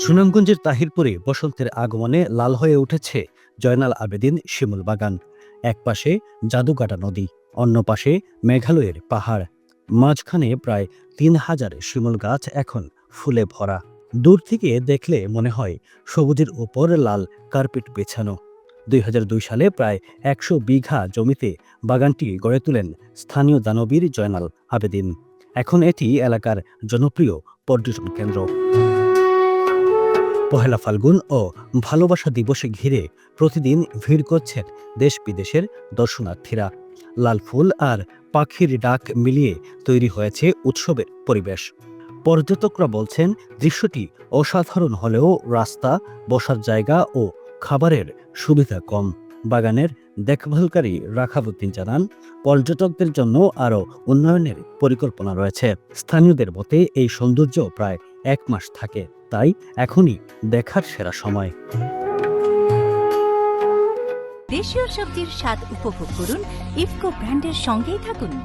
সুনামগঞ্জের তাহিরপুরে বসন্তের আগমনে লাল হয়ে উঠেছে জয়নাল আবেদিন শিমুল বাগান। একপাশে জাদুকাটা নদী, অন্য পাশে মেঘালয়ের পাহাড়, মাঝখানে প্রায় ৩,০০০ শিমুল গাছ এখন ফুলে ভরা। দূর থেকে দেখলে মনে হয় সবুজের উপর লাল কার্পেট বেছানো। ২০০২ সালে প্রায় ১০০ বিঘা জমিতে বাগানটি গড়ে তোলেন স্থানীয় দানবীর জয়নাল আবেদিন। এখন এটি এলাকার জনপ্রিয় পর্যটন কেন্দ্র। পহেলা ফাল্গুন ও ভালোবাসা দিবসে ঘিরে প্রতিদিন ভিড় করছেন দেশ বিদেশের দর্শনার্থীরা। লাল ফুল আর পাখির ডাক মিলিয়ে তৈরি হয়েছে উৎসবের পরিবেশ। পর্যটকরা বলছেন দৃশ্যটি অসাধারণ হলেও রাস্তা, বসার জায়গা ও খাবারের সুবিধা কম। বাগানের দেখভালকারী রাখাবুদ্দিন জানান, পর্যটকদের জন্য আরও উন্নয়নের পরিকল্পনা রয়েছে। স্থানীয়দের মতে এই সৌন্দর্য প্রায় ১ মাস থাকে, তাই এখনই দেখার সেরা সময়। দেশীয় সবজির স্বাদ উপভোগ করুন ইফকো ব্র্যান্ডের সঙ্গেই থাকুন।